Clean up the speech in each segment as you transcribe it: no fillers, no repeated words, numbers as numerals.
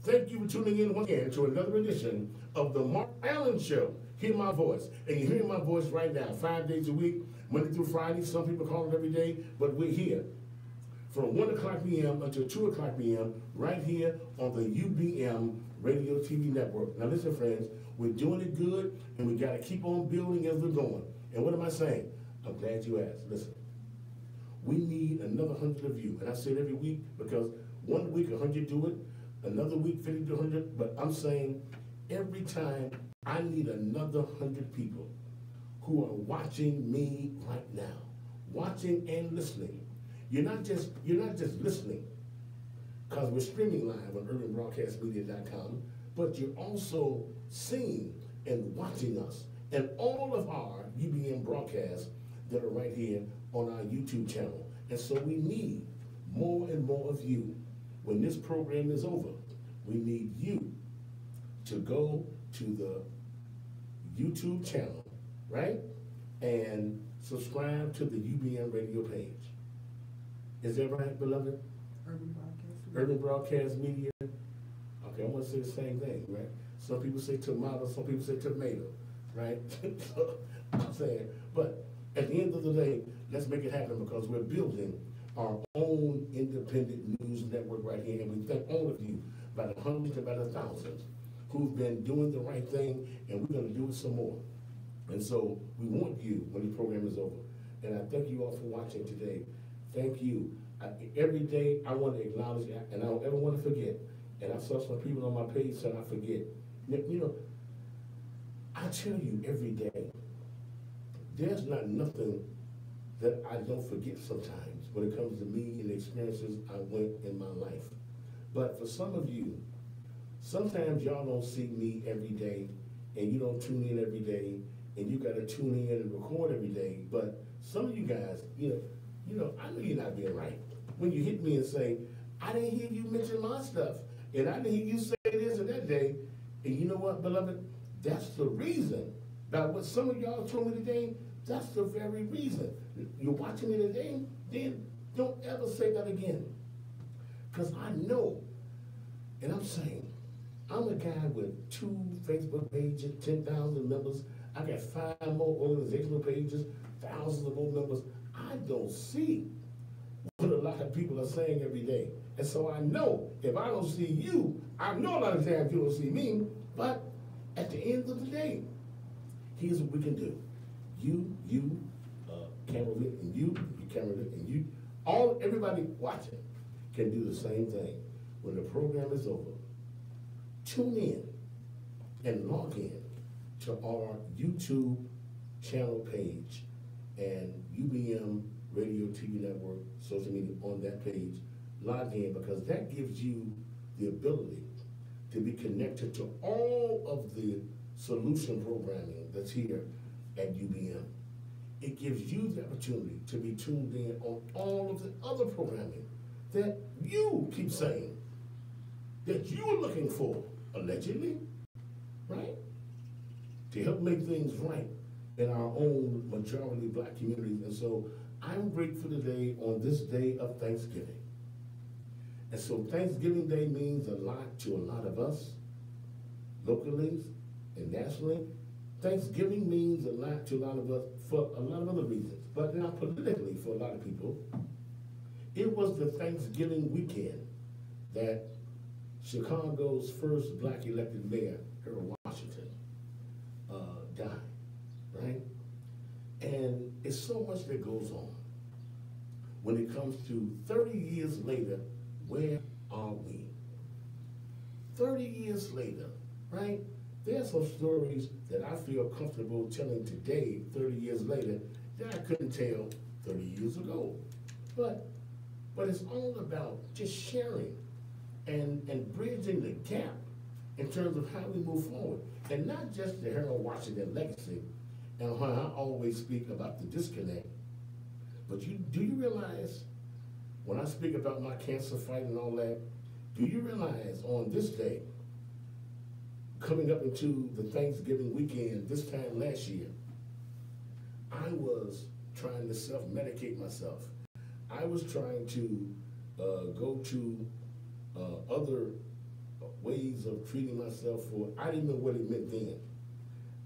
Thank you for tuning in once again to another edition of the Mark Allen Show. Hear my voice. And you're hearing my voice right now, 5 days a week, Monday through Friday. Some people call it every day, but we're here from 1 o'clock p.m. until 2 o'clock p.m. right here on the UBM Radio TV Network. Now listen, friends, we're doing it good, and we got to keep on building as we're going. And what am I saying? I'm glad you asked. Listen, we need another 100 of you. And I say it every week because one week 100 do it, another week 50 to 100, but I'm saying every time I need another 100 people who are watching me right now, watching and listening. You're not just listening, because we're streaming live on urbanbroadcastmedia.com, but you're also seeing and watching us and all of our UBM broadcasts that are right here on our YouTube channel. And so we need more and more of you. When this program is over, we need you to go to the YouTube channel, right? And subscribe to the UBM radio page. Is that right, beloved? Urban Broadcast Media. Okay, I'm gonna say the same thing, right? Some people say tomato, some people say tomato, right? So, I'm saying, but at the end of the day, let's make it happen because we're building our own independent news network right here, and we thank all of you, by the hundreds and by the thousands, who've been doing the right thing, and we're gonna do it some more. And so we want you when the program is over. And I thank you all for watching today. Thank you. Every day I want to acknowledge that, and I don't ever want to forget. And I saw some people on my page said I forget. You know, I tell you every day, there's not nothing that I don't forget sometimes when it comes to me and the experiences I went in my life. But for some of you, sometimes y'all don't see me every day, and you don't tune in every day, and you got to tune in and record every day. But some of you guys, I know you're not being right. When you hit me and say, I didn't hear you mention my stuff, and I didn't hear you say this and that day, and you know what, beloved? That's the reason. Now, what some of y'all told me today, that's the very reason. You're watching me today, then don't ever say that again. Because I know, and I'm saying, I'm a guy with 2 Facebook pages, 10,000 members. I got 5 more organizational pages, thousands of more members. I don't see what a lot of people are saying every day. And so I know if I don't see you, I know a lot of times you don't see me, but at the end of the day, here's what we can do. Cameraman, and you cameraman, and you, everybody watching can do the same thing. When the program is over, tune in and log in to our YouTube channel page and UBM Radio TV Network social media on that page. Log in because that gives you the ability to be connected to all of the solution programming that's here at UBM. It gives you the opportunity to be tuned in on all of the other programming that you keep saying that you are looking for, allegedly, right? To help make things right in our own majority black communities. And so I'm grateful today on this day of Thanksgiving. And so Thanksgiving Day means a lot to a lot of us, locally and nationally. Thanksgiving means a lot to a lot of us for a lot of other reasons, but not politically for a lot of people. It was the Thanksgiving weekend that Chicago's first black elected mayor, Harold Washington, died, right? And it's so much that goes on. When it comes to 30 years later, where are we? 30 years later, right? There are some stories that I feel comfortable telling today, 30 years later, that I couldn't tell 30 years ago. But it's all about just sharing and bridging the gap in terms of how we move forward. And not just the Harold Washington legacy, and how I always speak about the disconnect, but do you realize, when I speak about my cancer fight and all that, do you realize on this day, coming up into the Thanksgiving weekend this time last year, I was trying to self-medicate myself. I was trying to go to other ways ways of treating myself for, I didn't know what it meant then.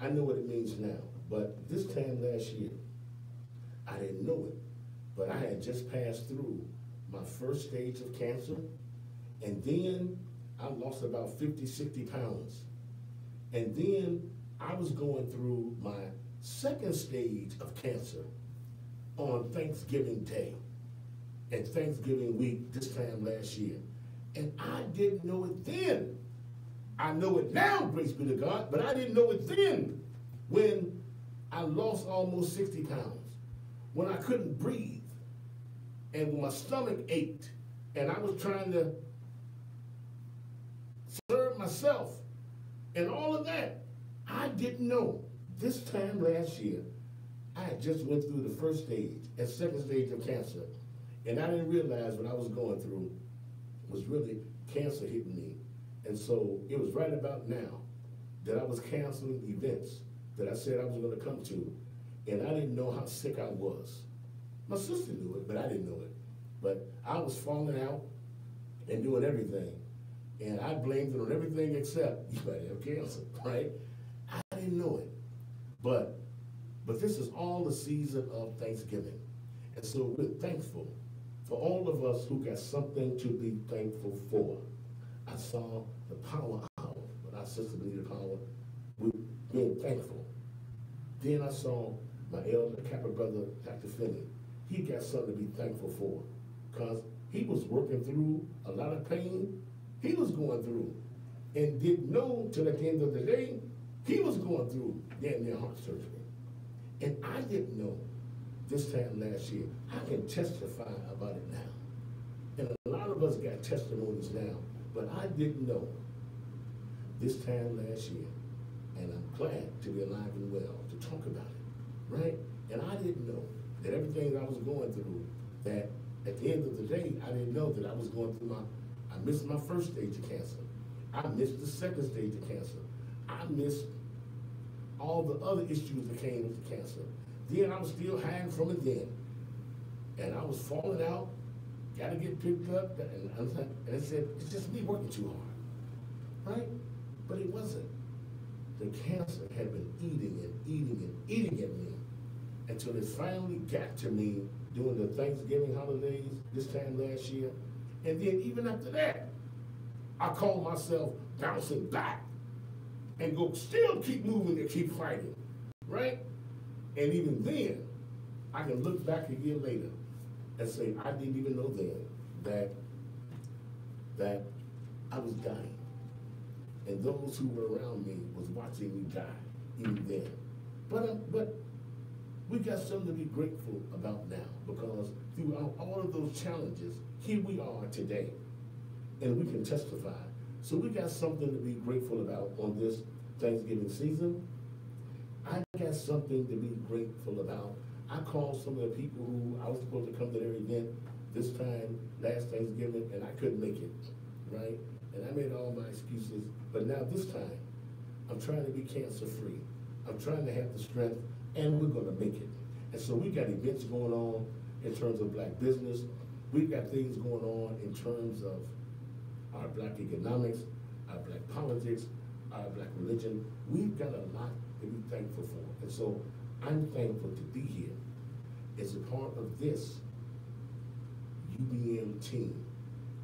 I know what it means now. But this time last year, I didn't know it. But I had just passed through my first stage of cancer, and then I lost about 50, 60 pounds. And then I was going through my second stage of cancer on Thanksgiving Day and Thanksgiving week this time last year. And I didn't know it then. I know it now, grace be to God, but I didn't know it then when I lost almost 60 pounds, when I couldn't breathe, and when my stomach ached, and I was trying to serve myself, and all of that. I didn't know. This time last year, I had just went through the first stage and second stage of cancer, and I didn't realize what I was going through was really cancer hitting me. And so it was right about now that I was canceling events that I said I was going to come to, and I didn't know how sick I was. My sister knew it, but I didn't know it. But I was falling out and doing everything, and I blamed it on everything except you might have cancer, right? I didn't know it. But this is all the season of Thanksgiving. And so we're thankful for all of us who got something to be thankful for. I saw the power hour, when our sister Benita Power, we being thankful. Then I saw my elder Kappa brother, Dr. Finney. He got something to be thankful for, because he was working through a lot of pain he was going through, and didn't know till at the end of the day, he was going through damn near heart surgery. And I didn't know this time last year. I can testify about it now. And a lot of us got testimonies now, but I didn't know this time last year. And I'm glad to be alive and well to talk about it, right? And I didn't know that everything that I was going through, that at the end of the day, I didn't know that I was going through I missed my first stage of cancer. I missed the second stage of cancer. I missed all the other issues that came with the cancer. Then I was still hiding from it then. And I was falling out, got to get picked up, and I said, it's just me working too hard, right? But it wasn't. The cancer had been eating at me until it finally got to me during the Thanksgiving holidays this time last year. And then even after that, I called myself bouncing back and still keep moving and keep fighting, right? And even then, I can look back a year later and say, I didn't even know then that I was dying. And those who were around me was watching me die even then. But we got something to be grateful about now, because throughout all of those challenges, here we are today, and we can testify. So we got something to be grateful about on this Thanksgiving season. I got something to be grateful about. I called some of the people who I was supposed to come to their event this time, last Thanksgiving, and I couldn't make it, right? And I made all my excuses, but now this time, I'm trying to be cancer-free. I'm trying to have the strength, and we're gonna make it. And so we got events going on in terms of black business. We've got things going on in terms of our black economics, our black politics, our black religion. We've got a lot to be thankful for. And so I'm thankful to be here as a part of this UBM team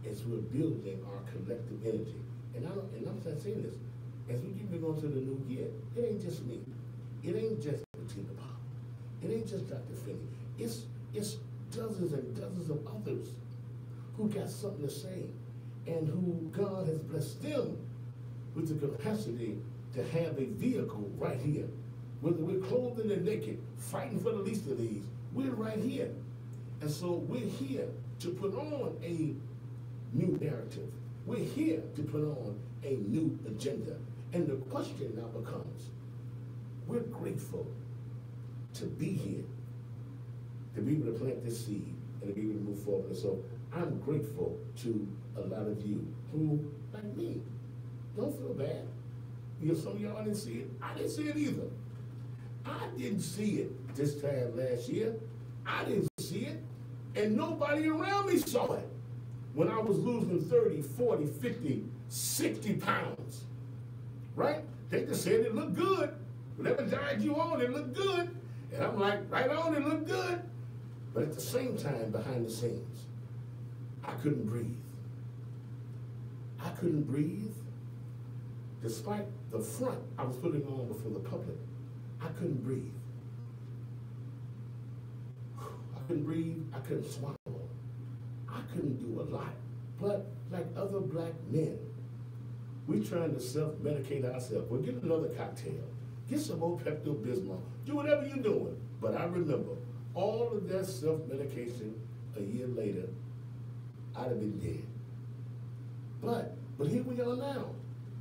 as we're building our collective energy. And I'm not saying this, as we keep going to the new year, it ain't just me. It ain't just Bettina Pop. It ain't just Dr. Finney. It's dozens and dozens of others who got something to say, and who God has blessed them with the capacity to have a vehicle right here. Whether we're clothed and naked, fighting for the least of these, we're right here. And so we're here to put on a new narrative. We're here to put on a new agenda. And the question now becomes, we're grateful to be here, to be able to plant this seed and to be able to move forward. And so I'm grateful to a lot of you who, like me, don't feel bad. You know, some of y'all didn't see it. I didn't see it either. I didn't see it this time last year. I didn't see it, and nobody around me saw it. When I was losing 30, 40, 50, 60 pounds, right? They just said it looked good. Whatever diet you on, it looked good. And I'm like, right on, it looked good. But at the same time, behind the scenes, I couldn't breathe. I couldn't breathe. Despite the front I was putting on before the public, I couldn't breathe. I couldn't breathe, I couldn't swallow. I couldn't do a lot. But like other black men, we trying to self-medicate ourselves. Well, get another cocktail. Get some more Pepto-Bismol. Do whatever you're doing. But I remember, all of that self-medication a year later, I'd have been dead. But here we are now,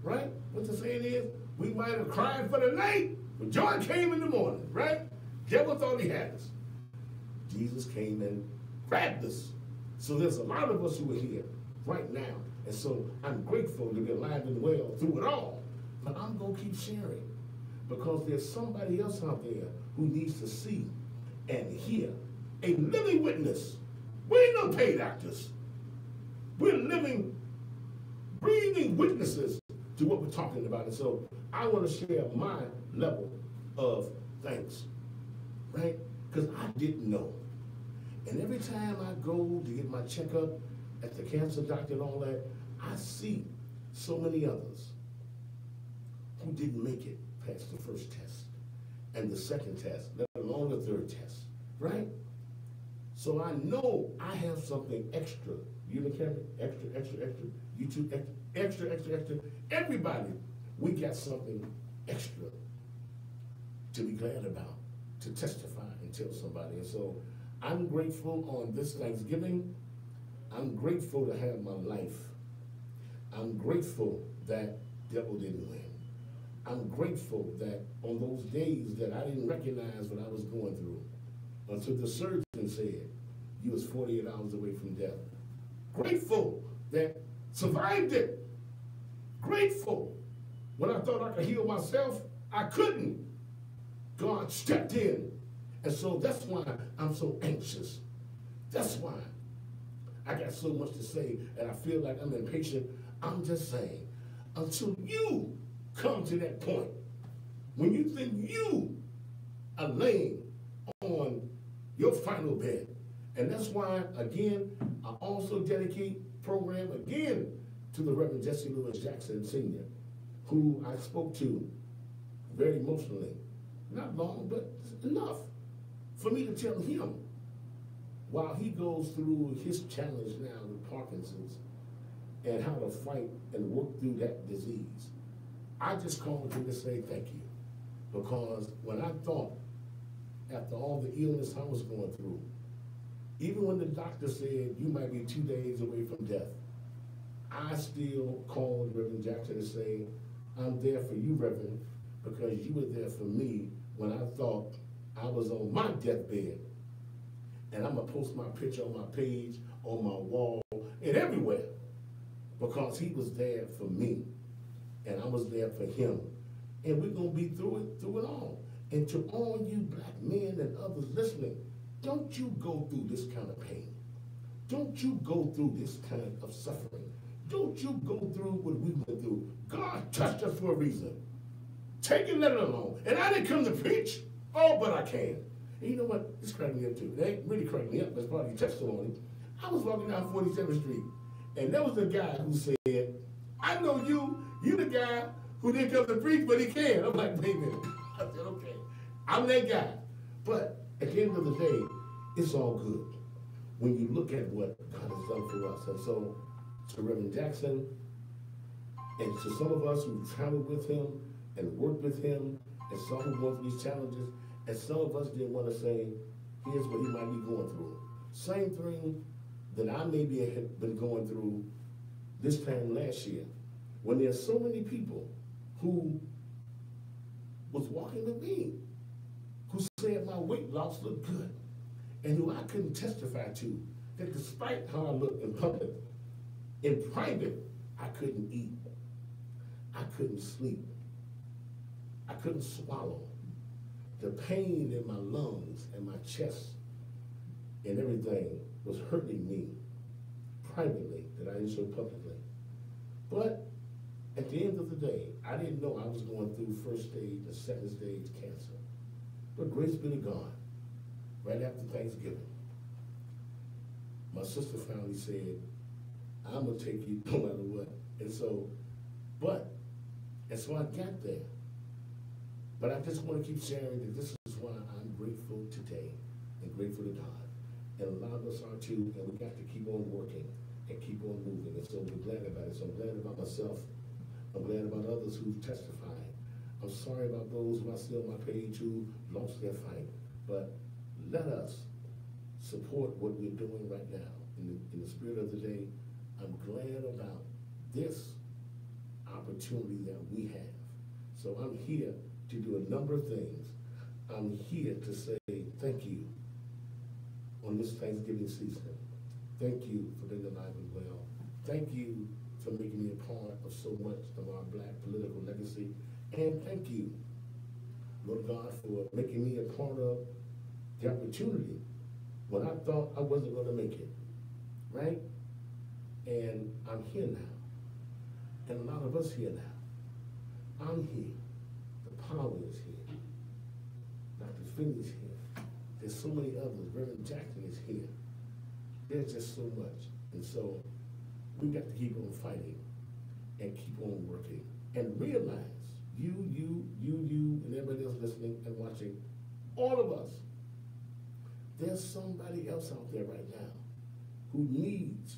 right? What the saying is, we might have cried for the night, but joy came in the morning, right? Devil thought he had us. Jesus came and grabbed us. So there's a lot of us who are here right now. And so I'm grateful to be alive and well through it all. But I'm going to keep sharing because there's somebody else out there who needs to see and hear a living witness. We ain't no paid actors. We're living, breathing witnesses to what we're talking about. And so I want to share my level of thanks, right? Because I didn't know. And every time I go to get my checkup at the cancer doctor and all that, I see so many others who didn't make it past the first test and the second test, let alone the third test, right? So I know I have something extra. You the camera? Extra, extra, extra. You too, extra, extra, extra. Everybody, we got something extra to be glad about, to testify and tell somebody. And so I'm grateful on this Thanksgiving. I'm grateful to have my life. I'm grateful that devil didn't win. I'm grateful that on those days that I didn't recognize what I was going through until the surgeon said you was 48 hours away from death. Grateful that survived it. Grateful when I thought I could heal myself, I couldn't. God stepped in. And so that's why I'm so anxious. That's why I got so much to say and I feel like I'm impatient. I'm just saying, until you come to that point, when you think you are laying on your final bed. And that's why, again, I also dedicate program again to the Reverend Jesse Lewis Jackson Sr., who I spoke to very emotionally. Not long, but enough for me to tell him while he goes through his challenge now with Parkinson's and how to fight and work through that disease. I just called him to say thank you, because when I thought, after all the illness I was going through, even when the doctor said you might be 2 days away from death, I still called Reverend Jackson to say, I'm there for you, Reverend, because you were there for me when I thought I was on my deathbed. And I'm going to post my picture on my page, on my wall, and everywhere, because he was there for me, and I was there for him. And we're going to be through it all. And to all you black men and others listening, don't you go through this kind of pain. Don't you go through this kind of suffering. Don't you go through what we went through. God touched us for a reason. Take it, let it alone. And I didn't come to preach. Oh, but I can. And you know what? It's cracking me up too. It ain't really cracking me up. That's part of your testimony. I was walking down 47th Street, and there was a guy who said, I know you. You the guy who didn't come to preach, but he can. I'm like, wait a minute. I said, okay. I'm that guy. But at the end of the day, it's all good when you look at what God has done for us. And so, to Reverend Jackson, and to some of us who traveled with him and worked with him, and some who went through these challenges, and some of us didn't want to say, here's what he might be going through. Same thing that I maybe have been going through this time last year, when there's so many people who was walking with me, who said my weight loss looked good, and who I couldn't testify to that despite how I looked in public, in private, I couldn't eat, I couldn't sleep, I couldn't swallow. The pain in my lungs and my chest and everything was hurting me privately that I didn't show publicly. But At the end of the day, I didn't know I was going through first stage and second stage cancer. But grace be to God, right after Thanksgiving, my sister finally said, I'm gonna take you no matter what. And so I got there. But I just want to keep sharing that this is why I'm grateful today and grateful to God. And a lot of us are too, and we got to keep on working and keep on moving. And so we're glad about it. So I'm glad about myself. I'm glad about others who've testified. I'm sorry about those who I see on my page who lost their fight. But let us support what we're doing right now. In the spirit of the day, I'm glad about this opportunity that we have. So I'm here to do a number of things. I'm here to say thank you on this Thanksgiving season. Thank you for being alive and well. Thank you for making me a part of so much of our Black political legacy. And thank you, Lord God, for making me a part of the opportunity when I thought I wasn't going to make it, right? And I'm here now. And a lot of us here now. I'm here. The power is here. Dr. Finney's here. There's so many others. Reverend Jackson is here. There's just so much. And so we got to keep on fighting and keep on working and realize you, and everybody else listening and watching, all of us, there's somebody else out there right now who needs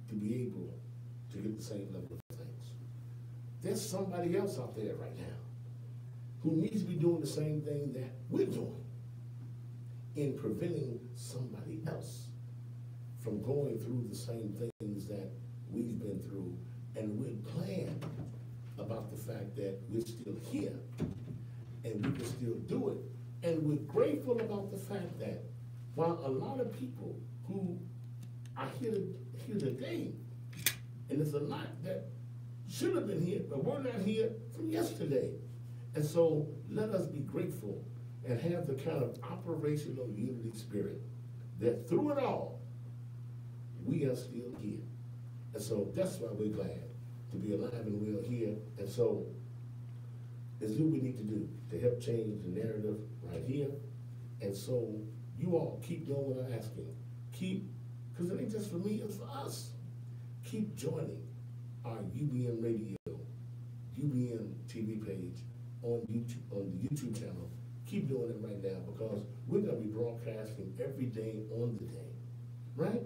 to be able to get the same level of things. There's somebody else out there right now who needs to be doing the same thing that we're doing in preventing somebody else from going through the same things that we've been through. And we're glad about the fact that we're still here and we can still do it. And we're grateful about the fact that while a lot of people who are here today, and there's a lot that should have been here, but we're not here from yesterday. And so let us be grateful and have the kind of operational unity spirit that through it all, we are still here. And so that's why we're glad to be alive and well here. And so it's what we need to do to help change the narrative right here. And so you all keep doing what I'm asking. Keep, because it ain't just for me, it's for us. Keep joining our UBM Radio, UBM TV page on YouTube, on the YouTube channel. Keep doing it right now because we're going to be broadcasting every day on the day, right?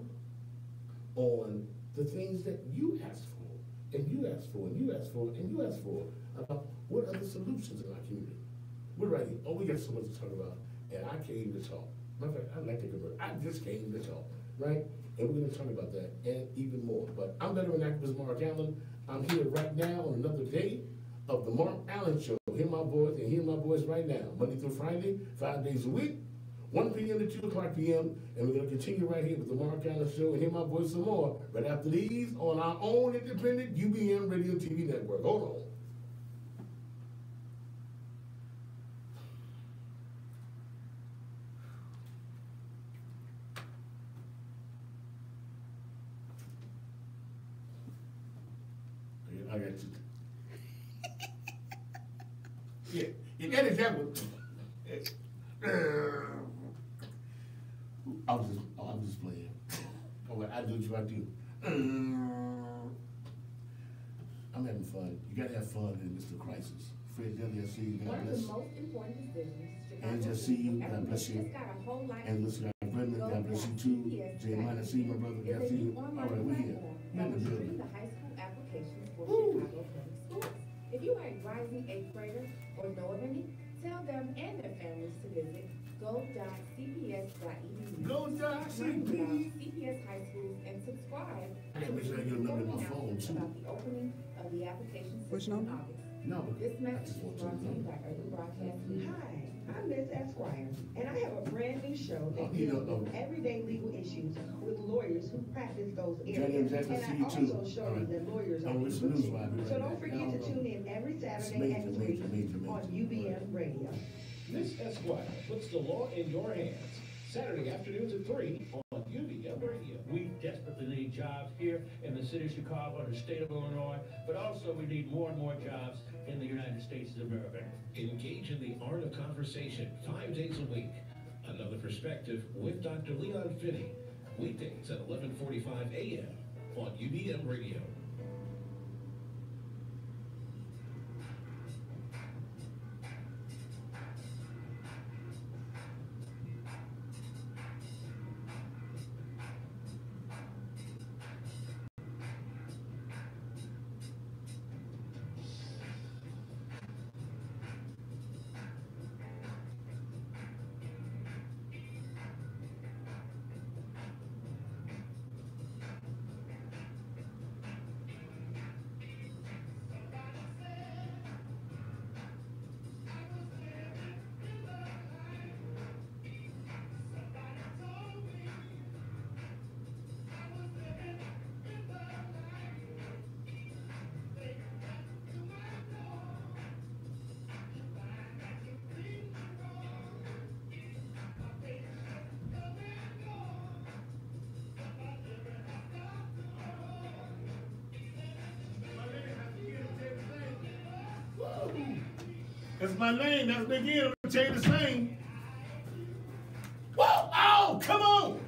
On the things that you asked for, and you asked for, and you asked for, and you asked for, about what are the solutions in our community. We're ready. Oh, we got so much to talk about, and I came to talk. Matter of fact, I like to convert. I just came to talk, right? And we're going to talk about that and even more. But I'm veteran activist Mark Allen. I'm here right now on another day of the Mark Allen Show. Hear my voice and hear my voice right now, Monday through Friday, 5 days a week, 1 p.m. to 2 o'clock p.m. And we're going to continue right here with the Mark Allen Show and hear my voice some more right after these on our own independent UBM Radio TV network. Hold on. I got you. Yeah, you edit that one. I was just playing. Okay, I do what I do. I'm having fun. You gotta have fun in Mr. Crisis. Fred Deli, I see you. God bless. And just see you. God bless you. And listen, Brendan, God bless you too. Jay Minor, see my brother. God see you. All right, we're here. We're in the building. If you are a rising eighth grader or know of any, tell them and their families to visit go.cps.edu. Go.cps. High schools and subscribe. I gotta make sure I get a number in my phone too. About the opening of the application Which system in number? August. No, This I message just is want brought to you to by Urban Broadcasting. Hi, I'm Liz Esquire, and I have a brand new show that you deals know, with everyday legal issues with lawyers who practice those Jenny, areas. Jack, I And see I you too. also show All you right. that lawyers are I'm with some news switching. while I be So right don't back. forget to Now, tune in every It's Saturday major, next major, week major, on major. UBM Radio. Miss Esquire puts the law in your hands. Saturday afternoons at 3 on UBM UBM Radio. We desperately need jobs here in the city of Chicago and the state of Illinois, but also we need more and more jobs in the United States of America. Engage in the art of conversation 5 days a week. Another Perspective with Dr. Leon Finney. Weekdays at 11:45 a.m. on UBM Radio. That's my name. That's Big E. I'm going to tell you the same. Whoa! Oh, come on!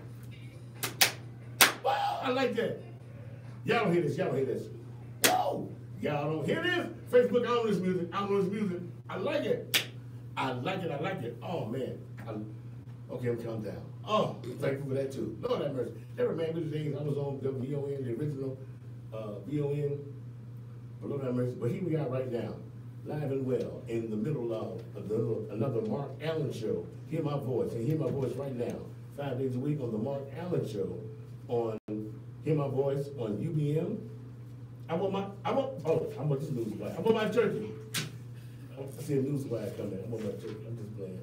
Whoa! I like that. Y'all don't hear this. Y'all don't hear this. Whoa! Y'all don't hear this? Facebook, I don't know this music. I don't know this music. I like it. I like it. I like it. Oh, man. Okay, I'm calm down. Oh, thankful for that, too. Lord have mercy. That reminded me of the days I was on the VON, the original VON. But Lord have mercy. But here we are right now. Live and well, in the middle of another Mark Allen show. Hear my voice, and hear my voice right now. 5 days a week on the Mark Allen show. Hear my voice on UBM. I want this news wire. I want my turkey. I see a news wire coming. I want my turkey. I'm just playing.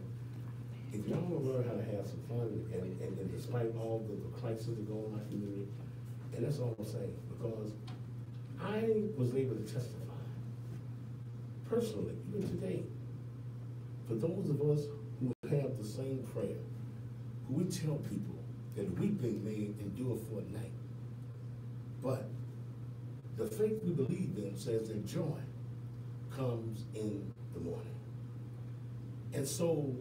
If y'all want to learn how to have some fun, and despite all the crises that go on in my community, and that's all I'm saying, because I was able to testify personally, even today, for those of us who have the same prayer, who we tell people that weeping may endure for a night, but the faith we believe in says that joy comes in the morning. And so,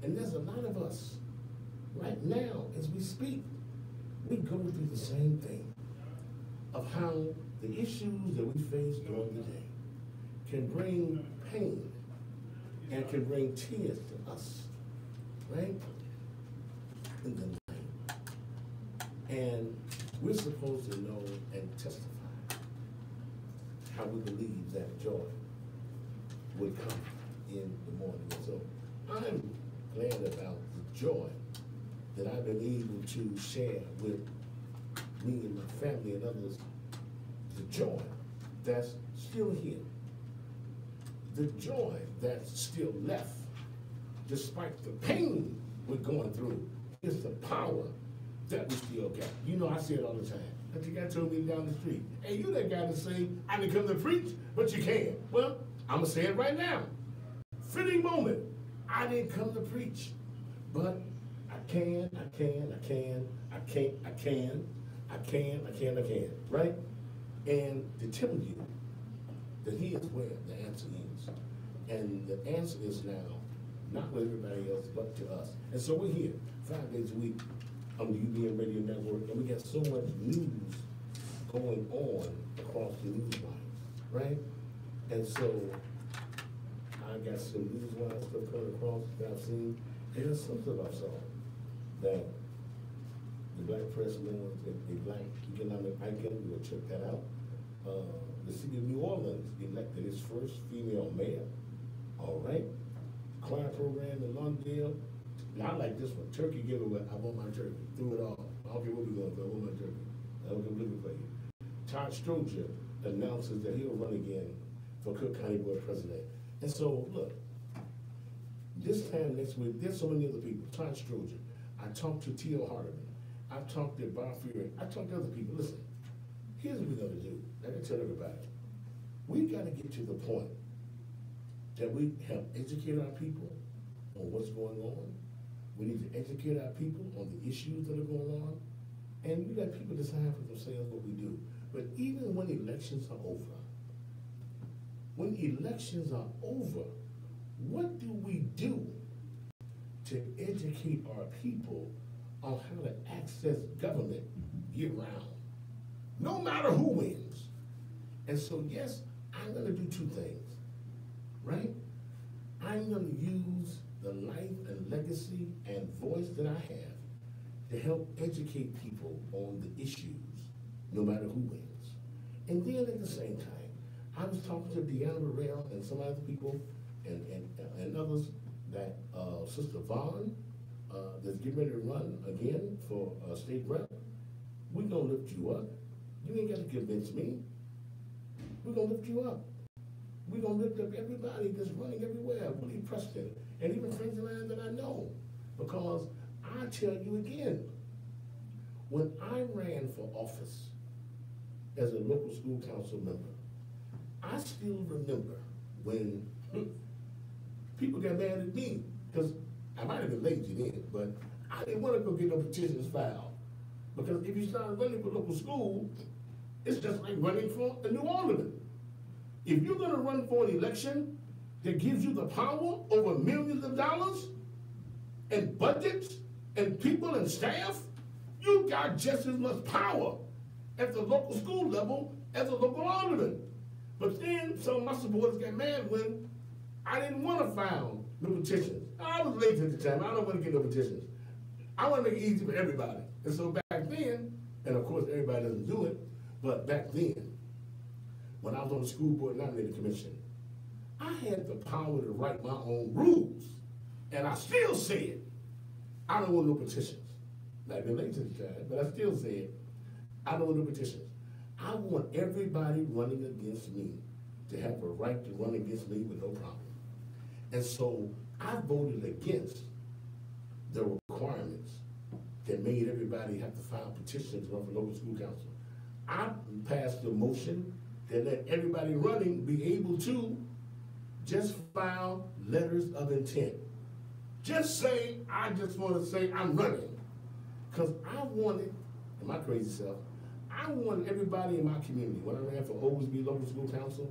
and there's a lot of us right now as we speak, we go through the same thing of how the issues that we face during the day can bring pain and can bring tears to us, right? In the night. And we're supposed to know and testify how we believe that joy would come in the morning. So I'm glad about the joy that I've been able to share with me and my family and others, the joy that's still here. The joy that's still left, despite the pain we're going through, is the power that we still got. You know, I say it all the time. But the guy told me down the street, hey, you that guy to say, I didn't come to preach, but you can. Well, I'm going to say it right now. Fitting moment. I didn't come to preach, but I can, right? And to tell you that he is where the answer is. And the answer is now, not with everybody else, but to us. And so we're here 5 days a week on the UBM Radio Network, and we got so much news going on across the news lines, right? And so I got some news line stuff coming across that I've seen. There's some stuff I saw that the Black Press knows that the Black Economic Icon, we'll check that out. The city of New Orleans elected its first female mayor. All right. Choir program in Longdale. Now I like this one. Turkey giveaway. I want my turkey. Through it all. I don't care what we're going to do. I want my turkey. I don't come looking for you. Todd Stroger announces that he'll run again for Cook County Board President. And so, look, this time next week, there's so many other people. Todd Stroger. I talked to T.O. Hardeman. I talked to Bob Fury. I talked to other people. Listen, here's what we're going to do. Let me tell everybody. We got to get to the point that we have educated our people on what's going on. We need to educate our people on the issues that are going on. And you got people decide for themselves what we do. But even when elections are over, what do we do to educate our people on how to access government year-round, no matter who wins? And so, yes, I'm gonna do two things, right? I'm gonna use the life and legacy and voice that I have to help educate people on the issues, no matter who wins. And then at the same time, I was talking to Deanna Burrell and some other people and others that Sister Vaughn, that's getting ready to run again for state rep. We're gonna lift you up. You ain't got to convince me. We're gonna lift you up. We're gonna lift up everybody that's running everywhere. Willie Preston, and even friends of mine that I know. Because I tell you again, when I ran for office as a local school council member, I still remember when people got mad at me, because I might have been lazy then, but I didn't want to go get no petitions filed. Because if you start running for local school, it's just like running for a new alderman. If you're gonna run for an election that gives you the power over millions of dollars and budgets and people and staff, you got just as much power at the local school level as a local alderman. But then some of my supporters got mad when I didn't want to file no petitions. I was lazy at the time. I don't want to get no petitions. I want to make it easy for everybody. And so back then, and of course everybody doesn't do it, but back then, when I was on the school board nominating commission, I had the power to write my own rules. And I still said, I don't want no petitions. I've been late to the time, but I still said, I don't want no petitions. I want everybody running against me to have a right to run against me with no problem. And so I voted against the requirements that made everybody have to file petitions to run for local school council. I passed a motion that let everybody running be able to just file letters of intent. Just say, I just want to say I'm running. Because I wanted, my crazy self, I wanted everybody in my community, when I ran for Oglesby Local School Council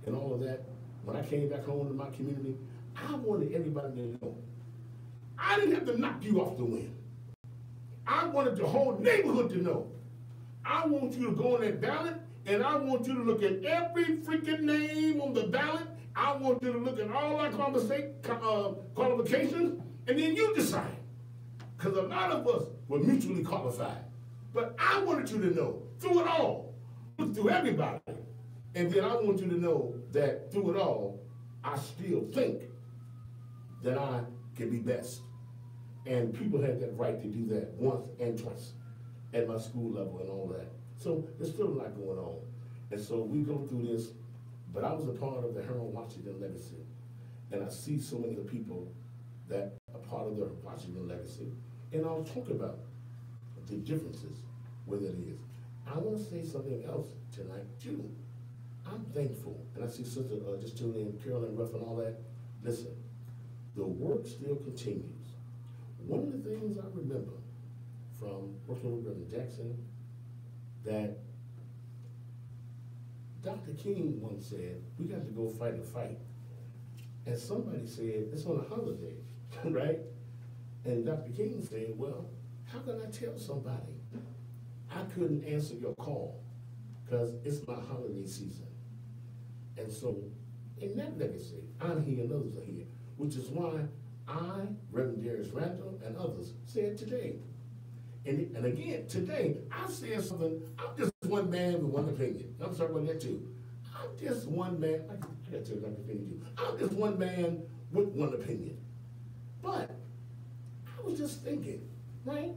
and all of that, when I came back home to my community, I wanted everybody to know. I didn't have to knock you off the win. I wanted the whole neighborhood to know. I want you to go on that ballot, and I want you to look at every freaking name on the ballot. I want you to look at all our qualifications, and then you decide. Because a lot of us were mutually qualified. But I wanted you to know, through it all, look through everybody. And then I want you to know that through it all, I still think that I can be best. And people had that right to do that once and twice at my school level and all that. So there's still a lot going on. And so we go through this, but I was a part of the Harold Washington legacy. And I see so many of the people that are part of the Washington legacy. And I'll talk about the differences, whether it is. I want to say something else tonight too. I'm thankful, and I see Sister just tuned in, Carolyn Ruff and all that. Listen, the work still continues. One of the things I remember from working with Reverend Jackson, that Dr. King once said, we got to go fight a fight. And somebody said, it's on a holiday, right? And Dr. King said, well, how can I tell somebody I couldn't answer your call because it's my holiday season? And so, in that legacy, I'm here and others are here, which is why I, Reverend Darius Randall, and others said today. And again, today, I said something, I'm just one man with one opinion. I'm sorry about that too. I'm just one man, I got to tell Dr. Finney too. I'm just one man with one opinion. But I was just thinking, right?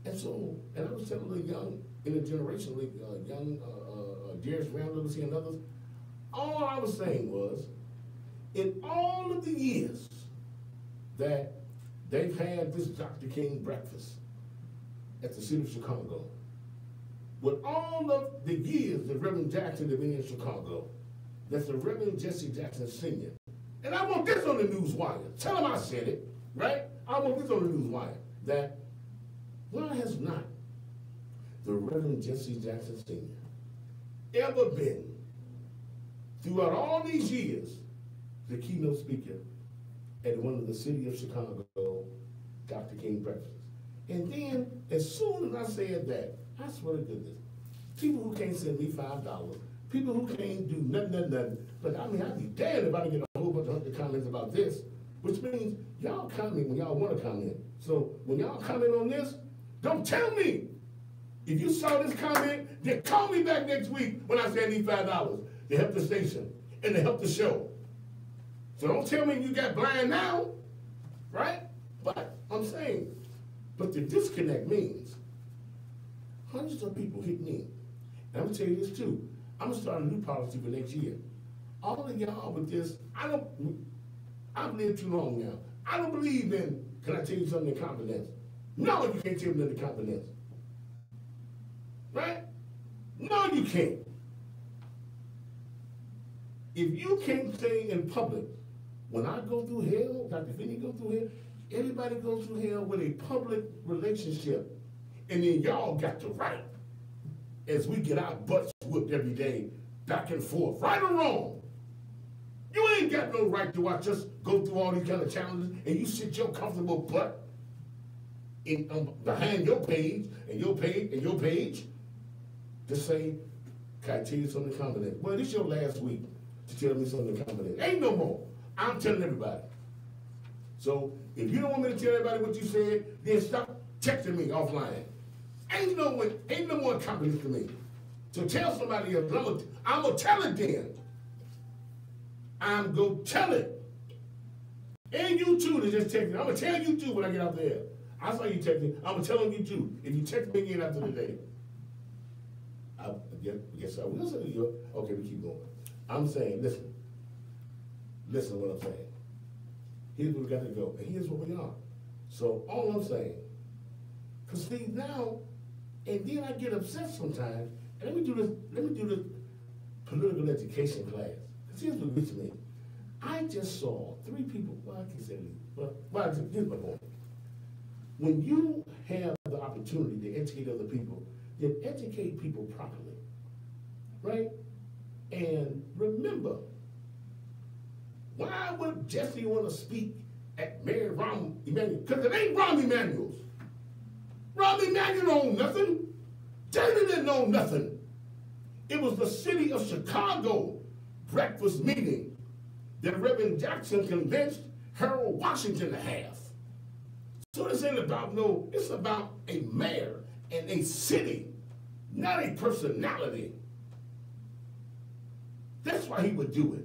And so, and I was telling the young, intergenerationally, young Darius Randall and others, all I was saying was, in all of the years that they've had this Dr. King breakfast at the city of Chicago, with all of the years that Reverend Jackson has been in Chicago, that's the Reverend Jesse Jackson Sr. And I want this on the news wire. Tell him I said it, right? I want this on the news wire, that why has not the Reverend Jesse Jackson Sr. ever been, throughout all these years, the keynote speaker at one of the City of Chicago Dr. King breakfasts. And then, as soon as I said that, I swear to goodness, people who can't send me $5, people who can't do nothing. But I mean, I'd be damned if I didn't get a whole bunch of comments about this, which means y'all comment when y'all want to comment. So when y'all comment on this, don't tell me. If you saw this comment, then call me back next week when I say I need $5 to help the station and to help the show. So don't tell me you got blind now, right? But I'm saying, but the disconnect means hundreds of people hit me. And I'm gonna tell you this too. I'm gonna start a new policy for next year. All of y'all with this, I've lived too long now. I don't believe in, can I tell you something in confidence? No, you can't tell me nothing in confidence. Right? No, you can't. If you can't say in public, when I go through hell, Dr. Finney go through hell, everybody goes through hell with a public relationship. And then y'all got the right, as we get our butts whooped every day, back and forth, right or wrong. You ain't got no right to watch us go through all these kind of challenges and you sit your comfortable butt behind your page and your page and your page to say, can I tell you something confident? Well, this is your last week to tell me something confident. Ain't no more. I'm telling everybody. So if you don't want me to tell everybody what you said, then stop texting me offline. Ain't no more confidence to me. So tell somebody else, I'm gonna tell it then. I'm gonna tell it. And you too to just text me. I'm gonna tell you too when I get out there. I saw you text me. I'm gonna tell you too. If you text me again after the day, yes, I will say you. Okay, we keep going. I'm saying, listen to what I'm saying. Here's where we got to go, and here's what we are. So all I'm saying, because see now, and then I get upset sometimes. And let me do this political education class. Because here's what gets me. I just saw 3 people. Well, I can say this. Well, here's my point. When you have the opportunity to educate other people, then educate people properly, right? And remember, why would Jesse want to speak at Mary Rahm Emanuel? Because it ain't Rahm Emanuel's. Rahm Emanuel don't know nothing. Jada didn't know nothing. It was the City of Chicago breakfast meeting that Reverend Jackson convinced Harold Washington to have. So this ain't about it's about a mayor and a city, not a personality. That's why he would do it.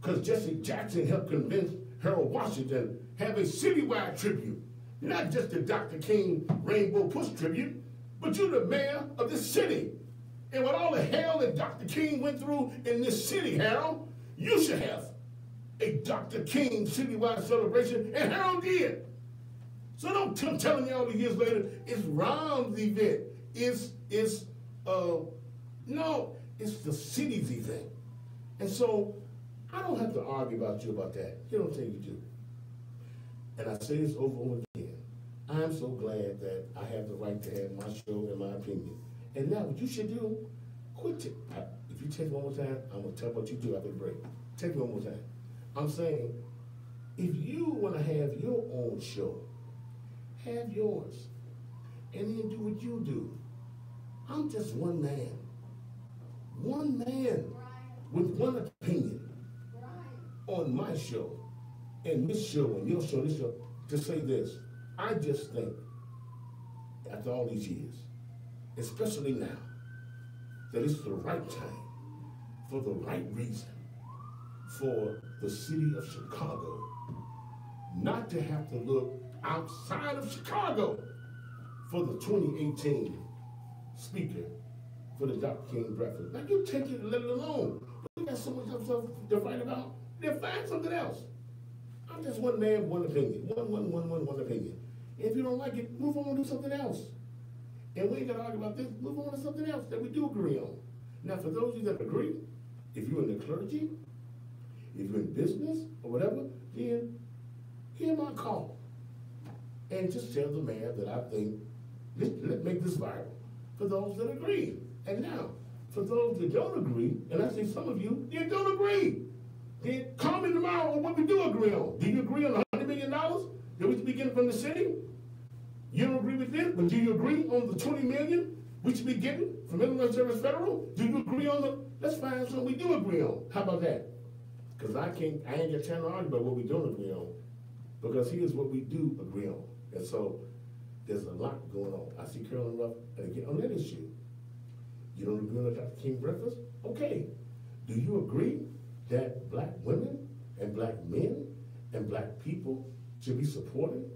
Because Jesse Jackson helped convince Harold Washington have a citywide tribute. Not just the Dr. King Rainbow Push tribute, but you're the mayor of this city. And with all the hell that Dr. King went through in this city, Harold, you should have a Dr. King citywide celebration, and Harold did. So don't I'm telling you all these years later, it's Rahm's event. No, it's the city's event. And so I don't have to argue about you about that. You don't think you do. And I say this over and over again. I'm so glad that I have the right to have my show and my opinion. And now what you should do, quit it. If you take one more time, I'm going to tell what you do after the break. Take it one more time. I'm saying, if you want to have your own show, have yours. And then do what you do. I'm just one man. One man with one opinion on my show, and this show, and your show, this show, to say this. I just think, after all these years, especially now, that it's the right time, for the right reason, for the City of Chicago not to have to look outside of Chicago for the 2018 speaker for the Dr. King breakfast. Now you take it and let it alone. We got so much stuff to fight about. Then find something else. I'm just one man, one opinion. One opinion. If you don't like it, move on to something else. And we ain't gonna argue about this, move on to something else that we do agree on. Now for those of you that agree, if you're in the clergy, if you're in business or whatever, then hear my call. And just tell the mayor that I think, let's make this viral. for those that agree. And now, for those that don't agree, and I see some of you, that don't agree, then call me tomorrow on what we do agree on. Do you agree on $100 million that we should be getting from the city? You don't agree with this, but do you agree on the $20 million we should be getting from Illinois Service Federal? Do you agree on the, let's find something we do agree on. How about that? Because I ain't got time to argue about what we don't agree on. Because here's what we do agree on. And so, there's a lot going on. I see Carolyn Ruff, and again, on that issue, you don't agree on the Dr. King breakfast? Okay. Do you agree that black women and black men and black people should be supported?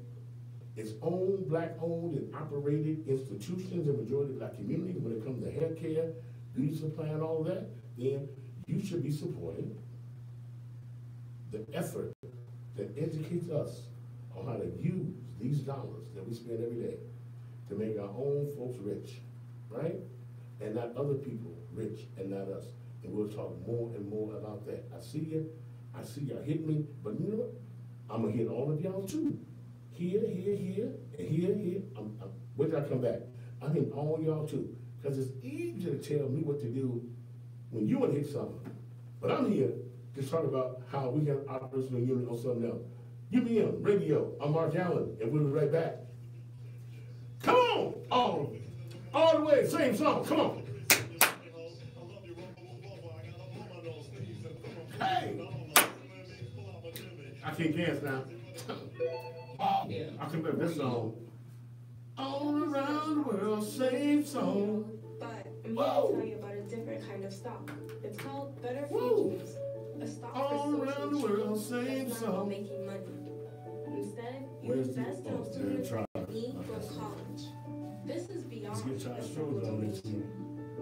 Its own black-owned and operated institutions and majority black community when it comes to hair care, beauty supply, and all that, then you should be supporting the effort that educates us on how to use these dollars that we spend every day to make our own folks rich, right? And not other people rich and not us. And we'll talk more and more about that. I see you. I see y'all hit me, but you know what? I'm gonna hit all of y'all too. Here, and here. Wait till I come back. I'm hitting all y'all too. Because it's easy to tell me what to do when you want to hit something. But I'm here to talk about how we have operational unit on something else. UBM Radio, I'm Mark Allen, and we'll be right back. Come on! All the way, same song, come on. Hey! I can't dance now. I can remember this song. All around the world, same song. But I'm here to tell you about a different kind of stock. It's called Better Futures. A stock all for around the world, same that's not about song. making money. Instead, you Where's the- invest in oh, a student try. like me from college. This is beyond Let's get a Charles simple Schroeder on this donation.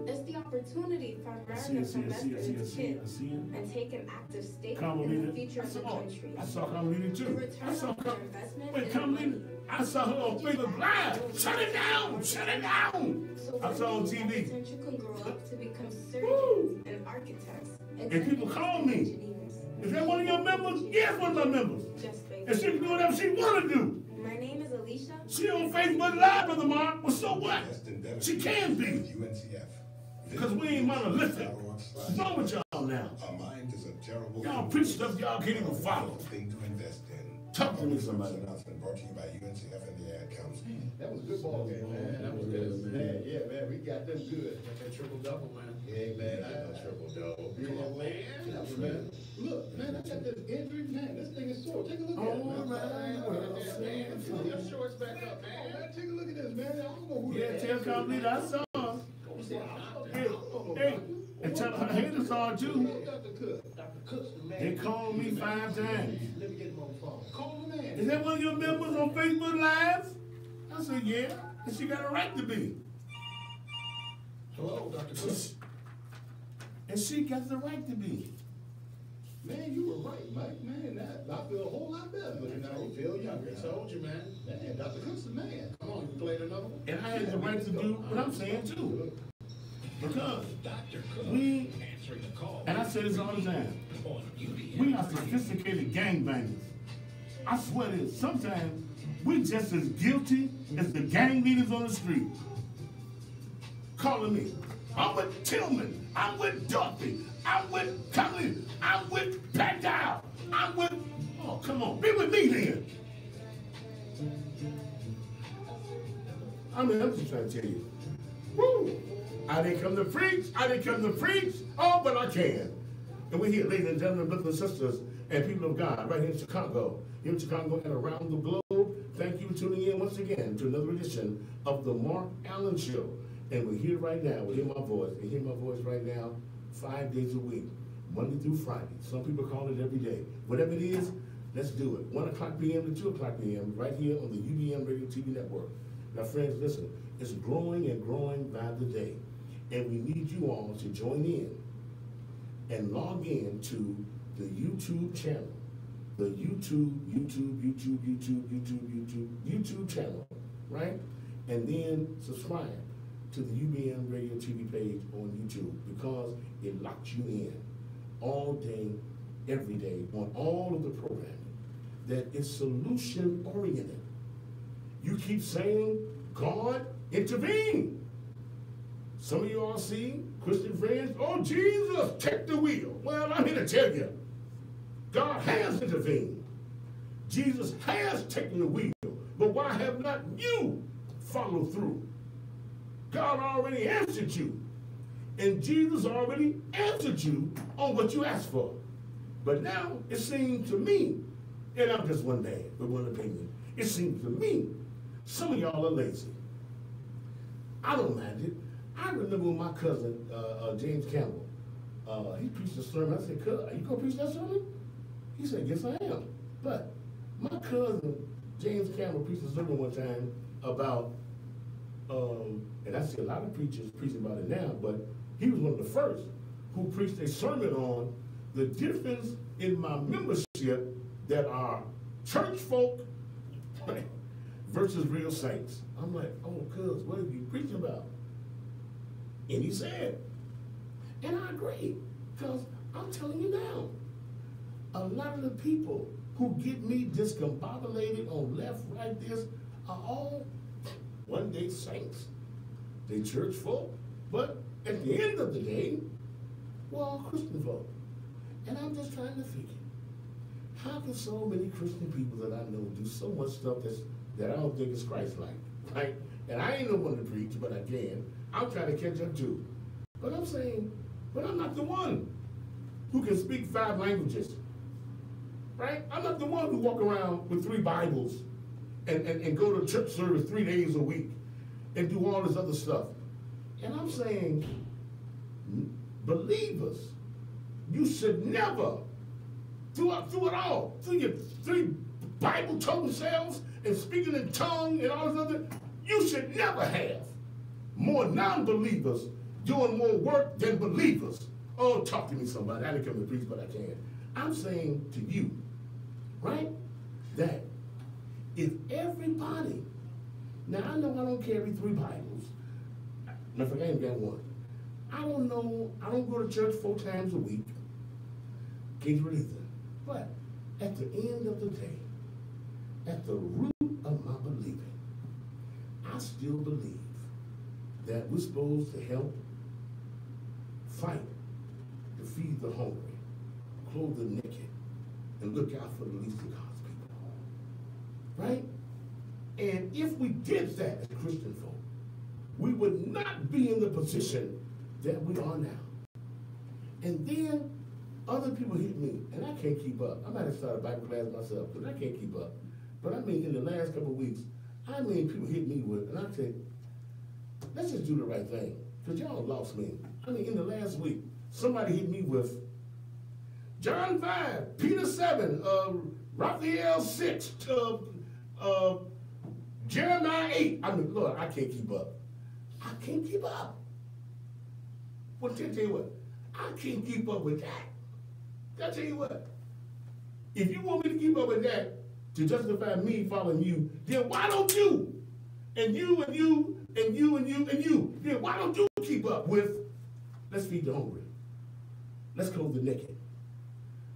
It's the opportunity for I see America to invest in its it. kids and take an active stake in the Carmelita. future of the country. I saw Carmelita The too. return I saw on your Carmelita. investment Wait, is Carmelita. money. I saw her on Facebook Live. Shut it down. Shut it down. So I saw on one day, that TV. potential can grow up to become Woo. surgeons and architects. And people call me. Engineers. Is that one of your members? Yes, one of my members. Just And she can do whatever she want to do. My name is Alicia. She on Facebook Live, Brother Mark. Well, so what? She can be. UNCF. Because we ain't monolithic. What's wrong with y'all now? Our mind is a terrible Y'all preach stuff y'all can't even follow. thing to invest in. Talk to me, somebody. This announcement brought to you by UNCF and the Ad Council. That was a good ball game, man. That was good. Man, yeah, man, we got them good. Got that triple double, man. Yeah, man, I got no triple double. Come on, man. Look, man, I got this injury, man. This thing is sore. Take a look at it, man. Pull your shorts back up, man. Take a look at this, man. I don't know who Yeah, that tell is. Carmelita I saw her. Hey, and tell her haters saw her too. Dr. Cook. Dr. Cook's the man. They called me 5 times. Let me get him on the phone. Call the man. Is that one of your members on Facebook Live? I said, yeah. And she got a right to be. Hello, Dr. Cook. And she got the right to be. Man, you were right, Mike. Man, I feel a whole lot better looking at you. Feel younger. I told you, man. Man, Dr. Cook's the man. Come on, you played another one? And I had the right to do what I'm saying too. Because Dr. Cook we, answering the call and I say this all the time, on UBM. we are sophisticated gangbangers. I swear this, sometimes we just as guilty as the gang leaders on the street. Calling me. I'm with Tillman. I'm with Duffy. I'm with Conley. I'm with Pat Dow. I'm with, oh, come on, be with me then. I'm just trying to tell you. Woo! I didn't come to preach. Oh, but I can. And we're here, ladies and gentlemen, brothers and sisters, and people of God, right here in Chicago, and around the globe. Thank you for tuning in once again to another edition of the Mark Allen Show. And we're here right now. We hear my voice. We hear my voice right now 5 days a week, Monday through Friday. Some people call it every day. Whatever it is, let's do it. 1 o'clock p.m. to 2 o'clock p.m. right here on the UBM Radio TV Network. Now, friends, listen. It's growing and growing by the day. And we need you all to join in and log in to the YouTube channel. The YouTube channel, right? And then subscribe to the UBM Radio TV page on YouTube because it locks you in all day, every day on all of the programming that is solution oriented. You keep saying, God, intervene. Some of you all see Christian friends, oh, Jesus, take the wheel. Well, I'm here to tell you, God has intervened. Jesus has taken the wheel, but why have not you followed through? God already answered you, and Jesus already answered you on what you asked for. But now it seems to me, and I'm just one man with one opinion, it seems to me some of y'all are lazy. I don't mind it. I remember when my cousin, James Campbell, he preached a sermon. I said, "Cuz, are you going to preach that sermon?" He said, "Yes, I am." But my cousin, James Campbell, preached a sermon one time about, and I see a lot of preachers preaching about it now, but he was one of the first who preached a sermon on the difference in my membership that are church folk versus real saints. I'm like, oh, cuz, what are you preaching about? And he said, and I agree, because I'm telling you now, a lot of the people who get me discombobulated on left, right, this, are all one day saints. They church folk, but at the end of the day, we're all Christian folk. And I'm just trying to figure, how can so many Christian people that I know do so much stuff that I don't think is Christ-like, right? And I ain't no one to preach, but I can. I'm trying to catch up too. But I'm saying, but I'm not the one who can speak 5 languages, right? I'm not the one who walk around with 3 Bibles and go to church service 3 days a week and do all this other stuff. And I'm saying, believers, you should never, through it all, through your 3 Bible-toting selves and speaking in tongue and all this other, you should never have more non-believers doing more work than believers. Oh, talk to me, somebody. I didn't come to preach, but I can. I'm saying to you, right, that if everybody, now I know I don't carry 3 Bibles. Matter of fact, I ain't got one. I don't know, I don't go to church 4 times a week. Can't do it either. But at the end of the day, at the root of my believing, I still believe that we're supposed to help fight to feed the hungry, clothe the naked, and look out for the least of God's people. Right? And if we did that as Christian folk, we would not be in the position that we are now. And then other people hit me, and I can't keep up. I might have started a Bible class myself, but I can't keep up. But I mean, in the last couple of weeks, I mean, people hit me with, and I said, let's just do the right thing, because y'all lost me. I mean, in the last week, somebody hit me with John 5, Peter 7, Raphael 6, Jeremiah 8. I mean, Lord, I can't keep up. I can't keep up. Well, I'll tell you what, I can't keep up with that. I'll tell you what, if you want me to keep up with that to justify me following you, then why don't you? And you, and you, and you, and you, and you. Then why don't you keep up with, let's feed the hungry. Let's clothe the naked.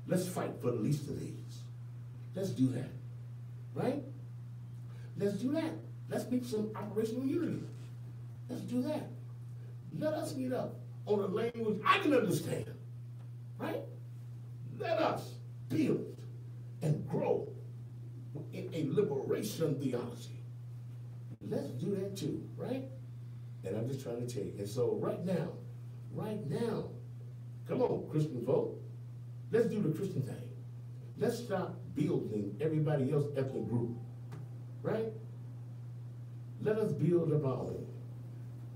Let's fight for the least of these. Let's do that, right? Let's do that. Let's make some operational unity. Let's do that. Let us meet up on a language I can understand, right? Let us build and grow in a liberation theology. Let's do that too, right? And I'm just trying to tell you. And so right now, come on, Christian folk, let's do the Christian thing. Let's stop building everybody else's ethnic group, right? Let us build up our own.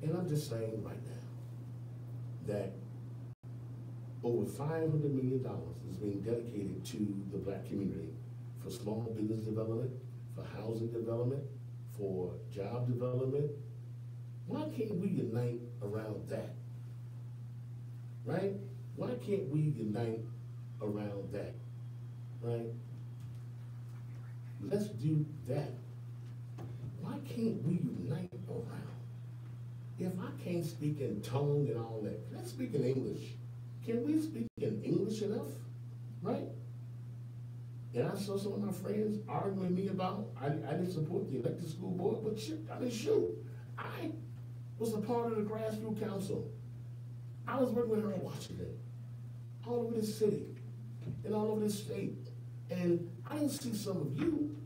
And I'm just saying right now that over $500 million is being dedicated to the black community for small business development, for housing development, for job development. Why can't we unite around that? Right? Why can't we unite around that? Right? Let's do that. Why can't we unite around? If I can't speak in tongue and all that, let's speak in English. Can we speak in English enough? Right? And I saw some of my friends arguing with me about, I didn't support the elected school board, but shit, I mean, shoot, was a part of the grassroots council. I was working with Harold Washington all over this city and all over this state. And I didn't see some of you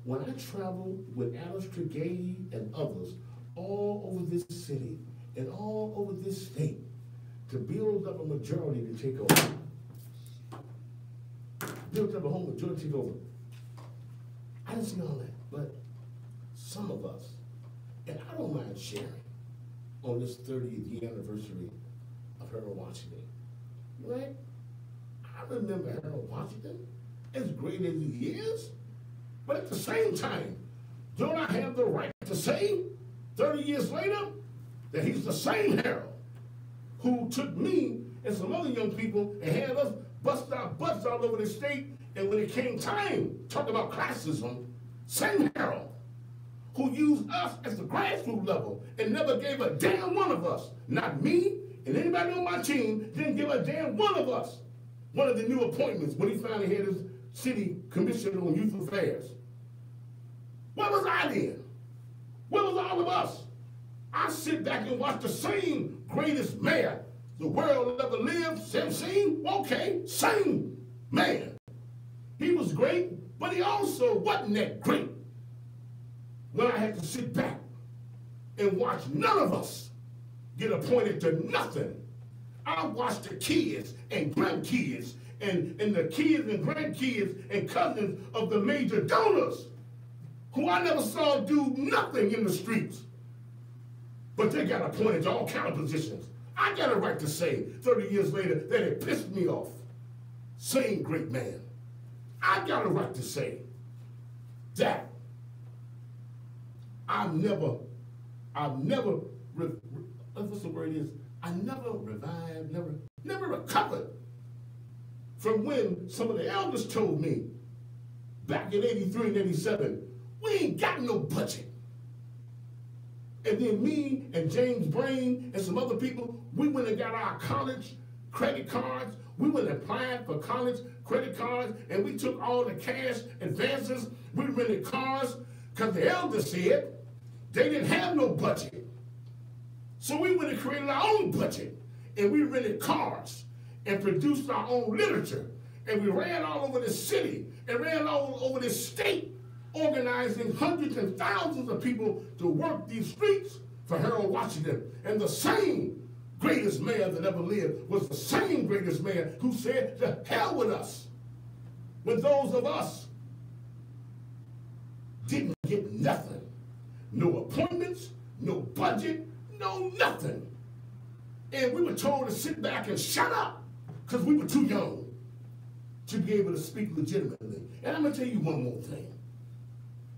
when I traveled with Alice Tregay and others all over this city and all over this state to build up a majority to take over. Build up a whole majority to take over. I didn't see all that, but some of us, and I don't mind sharing on this 30th year anniversary of Harold Washington, right? I remember Harold Washington, as great as he is, but at the same time, don't I have the right to say 30 years later that he's the same Harold who took me and some other young people and had us bust our butts all over the state, and when it came time, talk about classism, same Harold who used us as the grassroots level and never gave a damn one of us, not me and anybody on my team, didn't give a damn one of us one of the new appointments when he finally had his city commissioner on youth affairs. Where was I then? Where was all of us? I sit back and watch the same greatest mayor the world ever lived, same, okay, same man. He was great, but he also wasn't that great. When I had to sit back and watch none of us get appointed to nothing, I watched the kids and grandkids and the kids and grandkids and cousins of the major donors who I never saw do nothing in the streets. But they got appointed to all kind of positions. I got a right to say 30 years later that it pissed me off. Same great man. I got a right to say that I've never, what's the word is? I never revived, never recovered from when some of the elders told me back in 83 and 87, we ain't got no budget. And then me and James Brain and some other people, we went and got our college credit cards. We went and applied for college credit cards, and we took all the cash advances. We rented cars because the elders said they didn't have no budget. So we went and created our own budget, and we rented cars and produced our own literature. And we ran all over the city and ran all over the state, organizing hundreds and thousands of people to work these streets for Harold Washington. And the same greatest mayor that ever lived was the same greatest mayor who said, to hell with us, when those of us didn't get nothing. No appointments, no budget, no nothing. And we were told to sit back and shut up because we were too young to be able to speak legitimately. And I'm going to tell you one more thing.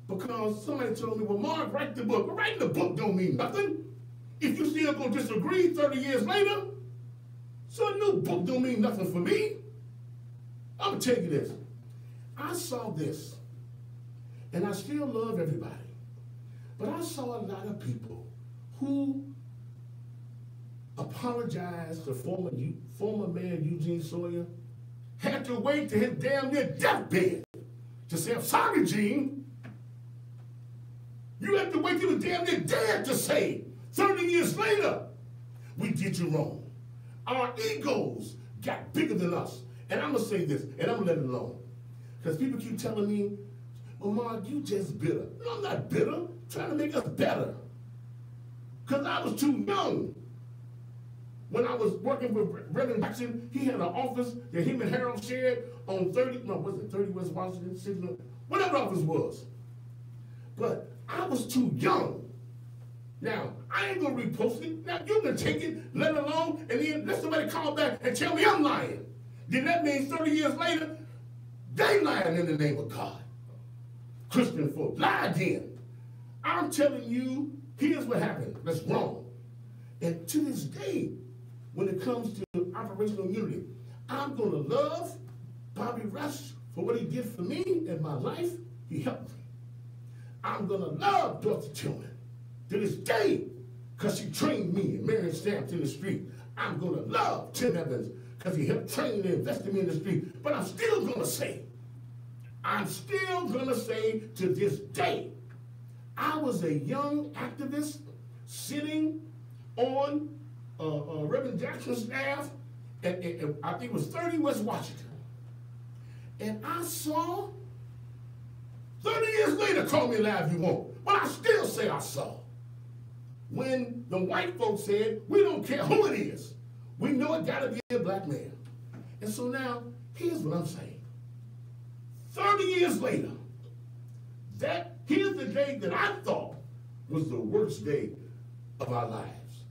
Because somebody told me, well, Mark, write the book. Well, writing the book don't mean nothing. If you still going to disagree 30 years later, so a new book don't mean nothing for me. I'm going to tell you this. I saw this, and I still love everybody, but I saw a lot of people who apologized to former Mayor Eugene Sawyer, had to wait to his damn near deathbed to say, I'm sorry, Gene. You have to wait till the damn near dead to say, 30 years later, we did you wrong. Our egos got bigger than us. And I'm going to say this, and I'm going to let it alone. Because people keep telling me, well, Mark, you just bitter. No, I'm not bitter. I'm trying to make us better. Because I was too young. When I was working with Reverend Jackson, he had an office that him and Harold shared on 30 West Washington, 60, whatever the office was. But I was too young. Now, I ain't going to repost it. Now, you can take it, let it alone, and then let somebody call back and tell me I'm lying. Then that means 30 years later, they lying in the name of God. Christian folk lied then. I'm telling you, here's what happened. That's wrong. And to this day, when it comes to operational unity, I'm going to love Bobby Rush for what he did for me in my life. He helped me. I'm going to love Dorothy Tillman to this day because she trained me and Marion Stamps in the street. I'm going to love Tim Evans because he helped train and invest in me in the street. But I'm still going to say to this day, I was a young activist sitting on Reverend Jackson's staff, and I think it was 30 West Washington. And I saw, 30 years later, call me live you won't, but I still say I saw. When the white folks said, we don't care who it is, we know it gotta be a black man. And so now, here's what I'm saying. 30 years later, here's the day that I thought was the worst day of our lives.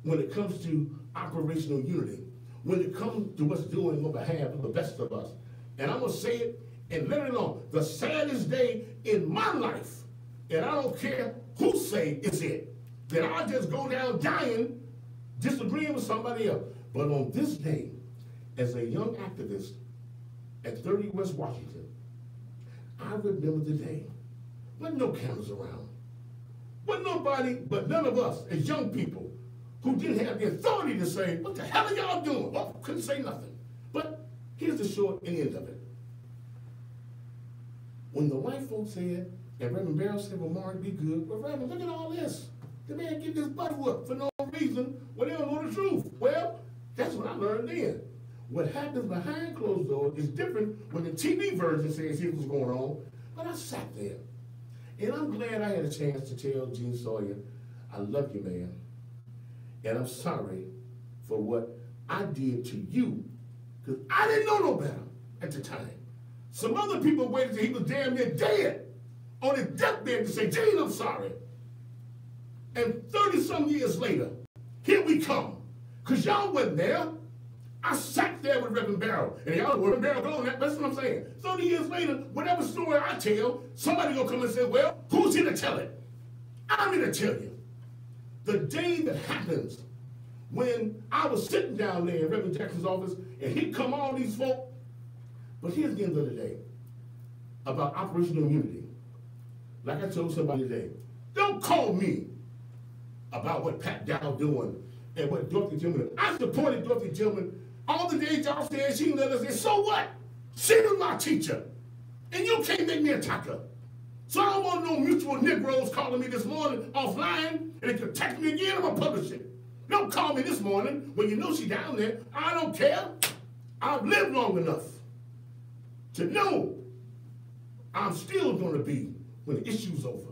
When it comes to operational unity, when it comes to what's doing on behalf of the best of us. And I'm gonna say it and let it alone. The saddest day in my life, and I don't care who say it's it, that I just go down dying, disagreeing with somebody else. But on this day, as a young activist at 30 West Washington, I remember the day when no cameras around, when nobody, but none of us as young people who didn't have the authority to say, what the hell are y'all doing? Well, couldn't say nothing. But here's the short and end of it. When the white folks said, and Reverend Barrow said, well, Mark, be good. Well, Reverend, look at all this. The man get this butt whooped for no reason when they don't know the truth. Well, that's what I learned then. What happens behind closed doors is different when the TV version says here's what's going on. But I sat there. And I'm glad I had a chance to tell Gene Sawyer, I love you, man. And I'm sorry for what I did to you, because I didn't know no better at the time. Some other people waited till he was damn near dead on his deathbed to say, Gene, I'm sorry. And 30-some years later, here we come. Because y'all wasn't there. I sat there with Reverend Barrow. And y'all were Reverend Barrow going, that's what I'm saying. 30 years later, whatever story I tell, somebody gonna come and say, well, who's here to tell it? I'm here to tell you. The day that happens when I was sitting down there in Reverend Jackson's office and he come all these folk. But here's the end of the day about operational unity. Like I told somebody today, don't call me about what Pat Dow doing and what Dorothy Tillman. I supported Dorothy Tillman all the days y'all said she let us in. So what? She was my teacher. And you can't make me attack her. So I don't want no mutual Negroes calling me this morning offline, and if you text me again, I'm gonna publish it. Don't call me this morning when you know she down there. I don't care. I've lived long enough to know I'm still gonna be when the issue's over.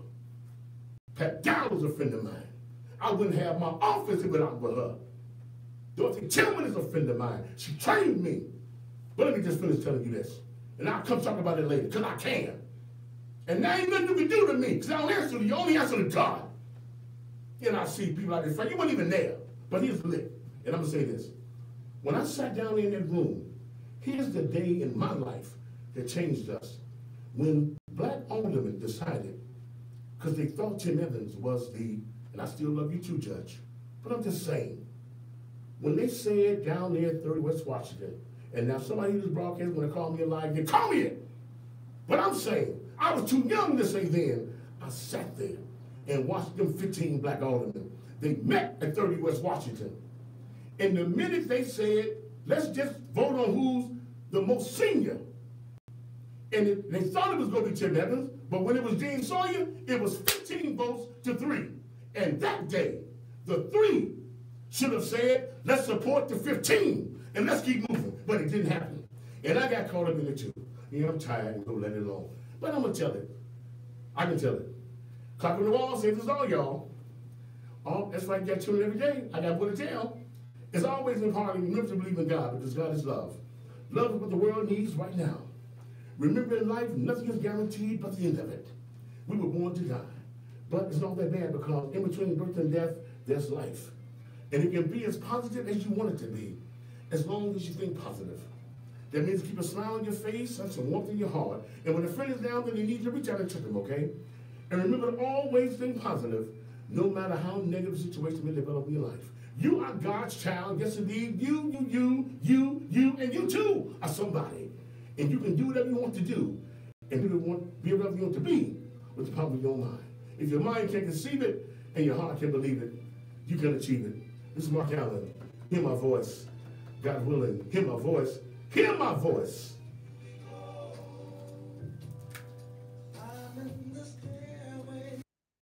Pat Dow was a friend of mine. I wouldn't have my office if it wasn't with her. Dorothy Tillman is a friend of mine. She trained me. But let me just finish telling you this. And I'll come talk about it later, because I can. And there ain't nothing you can do to me, because I don't answer to you. You only answer to God. And I see people like this. You weren't even there. But here's the lick. And I'm going to say this. When I sat down in that room, here's the day in my life that changed us. When black aldermen decided, because they thought Tim Evans was the, and I still love you too, Judge, but I'm just saying, when they said down there at 30 West Washington, and now somebody in this broadcast want to call me a liar, they call me it. But I'm saying, I was too young to say then. I sat there and watched them 15 black aldermen. They met at 30 West Washington. And the minute they said, let's just vote on who's the most senior, and they thought it was going to be Tim Evans, but when it was Gene Sawyer, it was 15 votes to 3. And that day, the 3 should have said, let's support the 15, and let's keep moving. But it didn't happen. And I got caught up in it too. You know, I'm tired and gonna let it alone. But I'm gonna tell it. I can tell it. Clock on the wall says it's all y'all. Oh, that's why I got children every day. I got what to tell. It's always important to remember to believe in God, because God is love. Love is what the world needs right now. Remember, in life, nothing is guaranteed but the end of it. We were born to die. But it's not that bad, because in between birth and death, there's life. And it can be as positive as you want it to be, as long as you think positive. That means keep a smile on your face and some warmth in your heart. And when a friend is down there, you need to reach out and check them, okay? And remember to always think positive, no matter how negative a situation may develop in your life. You are God's child. Yes, indeed. You, and you too are somebody. And you can do whatever you want to do. And you want be whatever you want to be with the power of your mind. If your mind can conceive it and your heart can believe it, you can achieve it. This is Mark Allen. Hear my voice. God willing, hear my voice. Hear my voice.